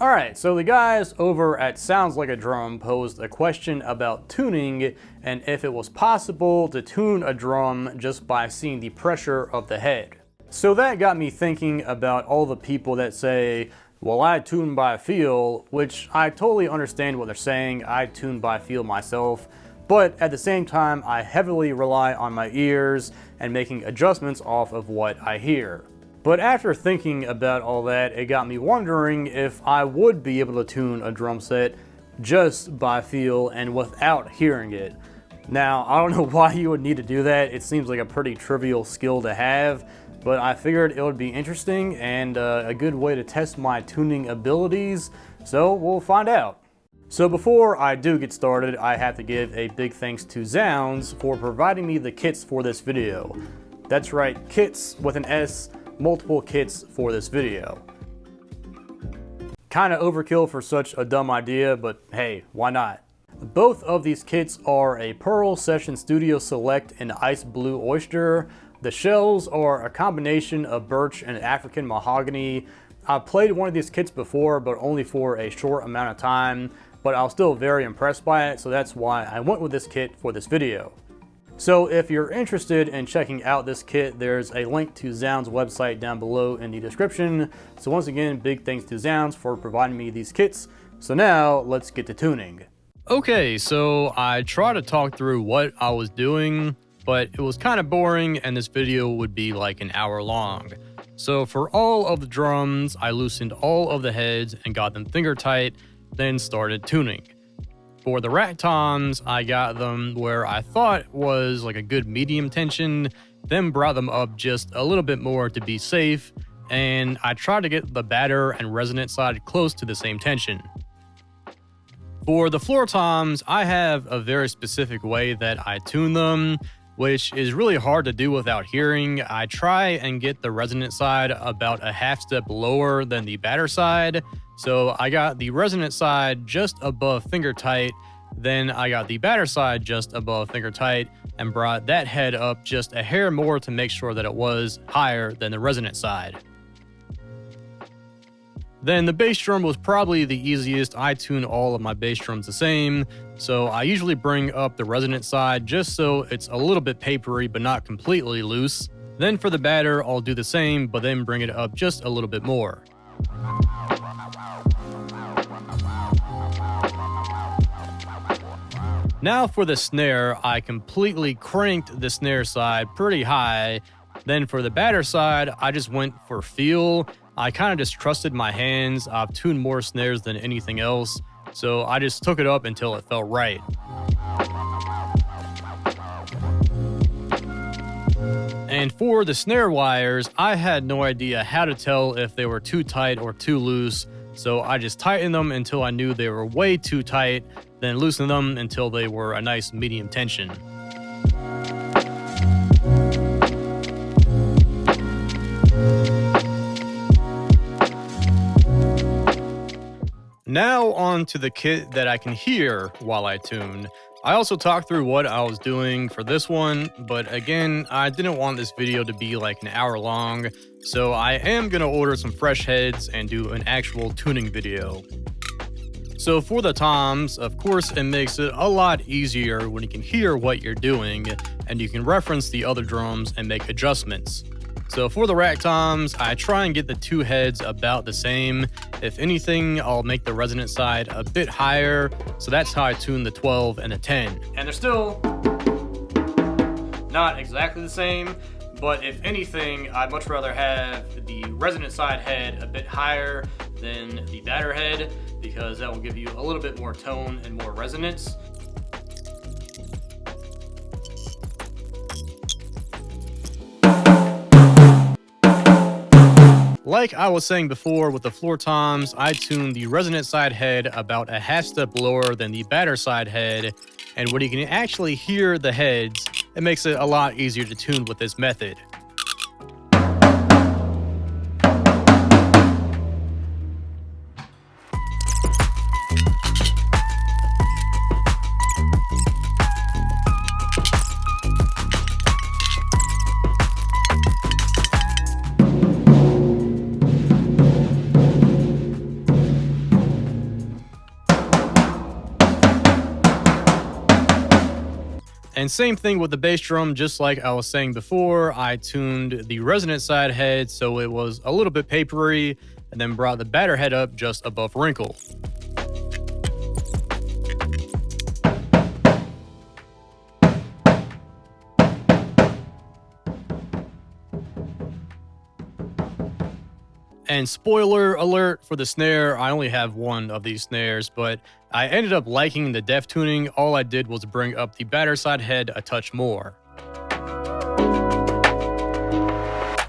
Alright, so the guys over at Sounds Like a Drum posed a question about tuning and if it was possible to tune a drum just by seeing the pressure of the head. So that got me thinking about all the people that say, well, I tune by feel, which I totally understand what they're saying. I tune by feel myself, but at the same time, I heavily rely on my ears and making adjustments off of what I hear. But after thinking about all that, it got me wondering if I would be able to tune a drum set just by feel and without hearing it. Now, I don't know why you would need to do that. It seems like a pretty trivial skill to have, but I figured it would be interesting and a good way to test my tuning abilities, so we'll find out. So before I do get started, I have to give a big thanks to Zzounds for providing me the kits for this video. That's right, kits with an S, multiple kits for this video. Kinda overkill for such a dumb idea, but hey, why not? Both of these kits are a Pearl Session Studio Select and Ice Blue Oyster. The shells are a combination of birch and African mahogany. I've played one of these kits before, but only for a short amount of time, but I was still very impressed by it, so that's why I went with this kit for this video. So if you're interested in checking out this kit, there's a link to Zzounds' website down below in the description. So once again, big thanks to Zzounds for providing me these kits. So now let's get to tuning. Okay, so I tried to talk through what I was doing, but it was kind of boring and this video would be like an hour long. So for all of the drums, I loosened all of the heads and got them finger tight, then started tuning. For the rack toms, I got them where I thought was like a good medium tension, then brought them up just a little bit more to be safe, and I tried to get the batter and resonant side close to the same tension. For the floor toms, I have a very specific way that I tune them, which is really hard to do without hearing. I try and get the resonant side about a half step lower than the batter side. So I got the resonant side just above finger tight, then I got the batter side just above finger tight and brought that head up just a hair more to make sure that it was higher than the resonant side. Then the bass drum was probably the easiest. I tune all of my bass drums the same, so I usually bring up the resonant side just so it's a little bit papery but not completely loose. Then for the batter, I'll do the same, but then bring it up just a little bit more. Now for the snare, I completely cranked the snare side pretty high. Then for the batter side, I just went for feel. I kind of just trusted my hands. I've tuned more snares than anything else, so I just took it up until it felt right. And for the snare wires, I had no idea how to tell if they were too tight or too loose, so I just tightened them until I knew they were way too tight, then loosened them until they were a nice medium tension. Now on to the kit that I can hear while I tune. I also talked through what I was doing for this one, but again, I didn't want this video to be like an hour long, so I am going to order some fresh heads and do an actual tuning video. So for the toms, of course, it makes it a lot easier when you can hear what you're doing and you can reference the other drums and make adjustments. So for the rack toms, I try and get the two heads about the same. If anything, I'll make the resonant side a bit higher. So that's how I tune the 12 and the 10. And they're still not exactly the same, but if anything, I'd much rather have the resonant side head a bit higher than the batter head, because that will give you a little bit more tone and more resonance. Like I was saying before with the floor toms, I tune the resonant side head about a half step lower than the batter side head, and when you can actually hear the heads, it makes it a lot easier to tune with this method. And same thing with the bass drum, just like I was saying before, I tuned the resonant side head so it was a little bit papery, and then brought the batter head up just above wrinkle. And spoiler alert for the snare, I only have one of these snares, but I ended up liking the depth tuning. All I did was bring up the batter side head a touch more.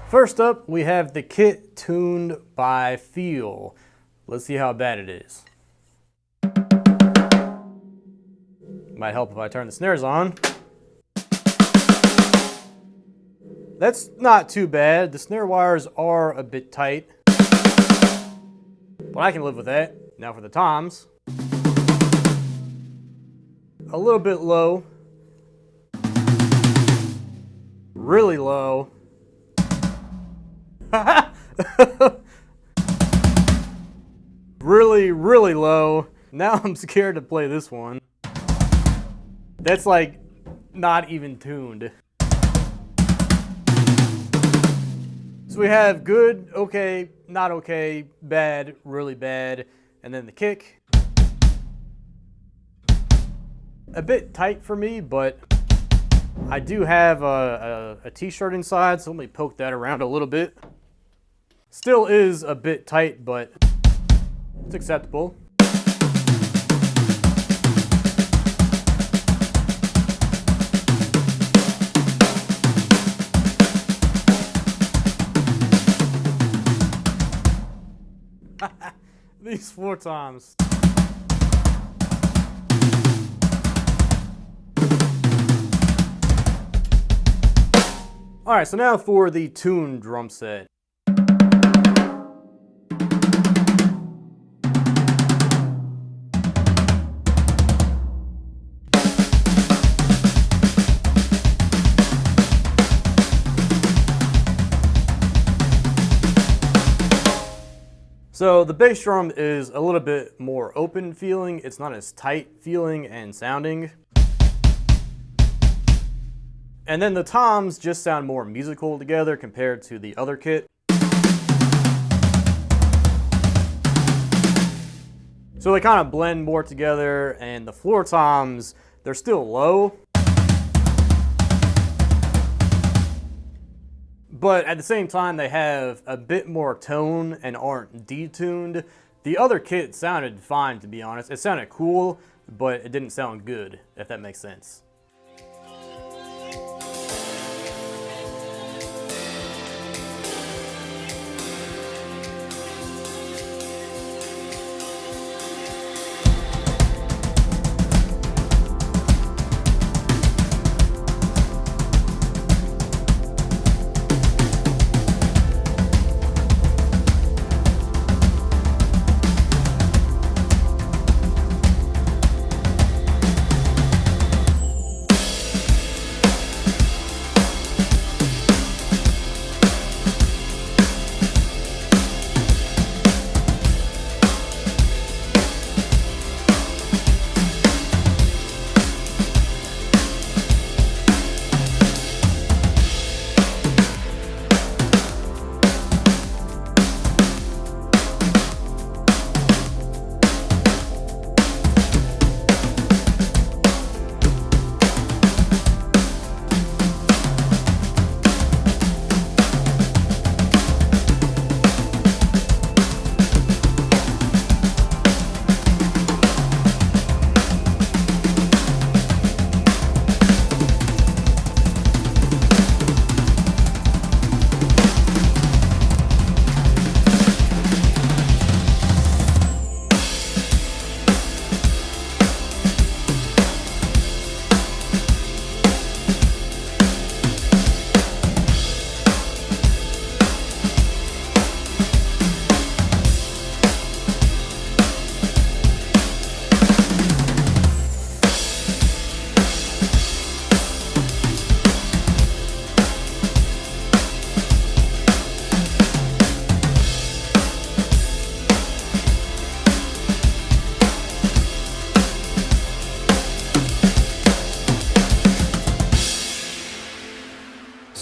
First up, we have the kit tuned by feel. Let's see how bad it is. Might help if I turn the snares on. That's not too bad. The snare wires are a bit tight, but I can live with that. Now for the toms. A little bit low. Really low. Really, really low. Now I'm scared to play this one. That's like not even tuned. So we have good, okay, not okay, bad, really bad, and then the kick. A bit tight for me, but I do have a t-shirt inside, so let me poke that around a little bit. Still is a bit tight, but it's acceptable. These floor toms. All right, so now for the tuned drum set. So the bass drum is a little bit more open feeling. It's not as tight feeling and sounding. And then the toms just sound more musical together compared to the other kit. So they kind of blend more together, and the floor toms, they're still low. But at the same time, they have a bit more tone and aren't detuned. The other kit sounded fine, to be honest. It sounded cool, but it didn't sound good, if that makes sense.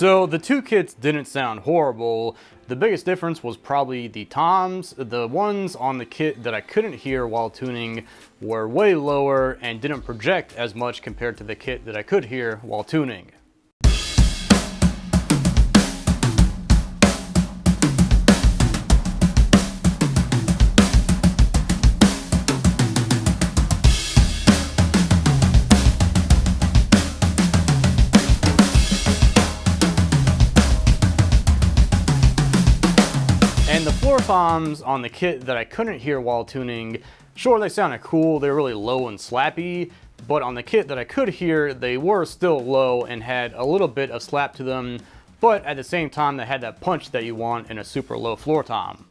So the two kits didn't sound horrible. The biggest difference was probably the toms. The ones on the kit that I couldn't hear while tuning were way lower and didn't project as much compared to the kit that I could hear while tuning. And the floor toms on the kit that I couldn't hear while tuning, sure, they sounded cool, they were really low and slappy, but on the kit that I could hear, they were still low and had a little bit of slap to them, but at the same time they had that punch that you want in a super low floor tom.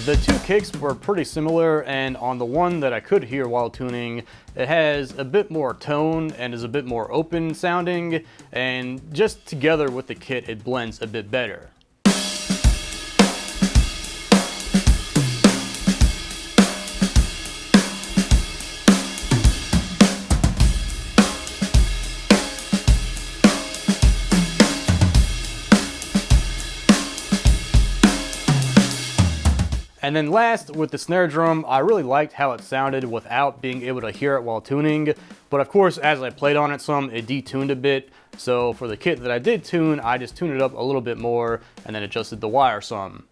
The two kicks were pretty similar, and on the one that I could hear while tuning, it has a bit more tone and is a bit more open sounding, and just together with the kit it blends a bit better. And then last, with the snare drum, I really liked how it sounded without being able to hear it while tuning. But of course, as I played on it some, it detuned a bit. So for the kit that I did tune, I just tuned it up a little bit more and then adjusted the wire some.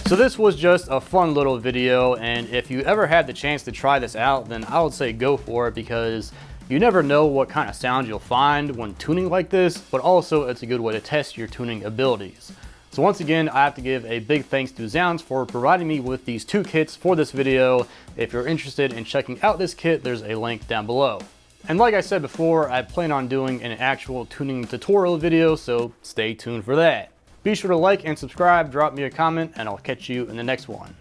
So this was just a fun little video, and if you ever had the chance to try this out, then I would say go for it, because you never know what kind of sound you'll find when tuning like this, but also it's a good way to test your tuning abilities. So once again, I have to give a big thanks to Zzounds for providing me with these two kits for this video. If you're interested in checking out this kit, there's a link down below. And like I said before, I plan on doing an actual tuning tutorial video, so stay tuned for that. Be sure to like and subscribe, drop me a comment, and I'll catch you in the next one.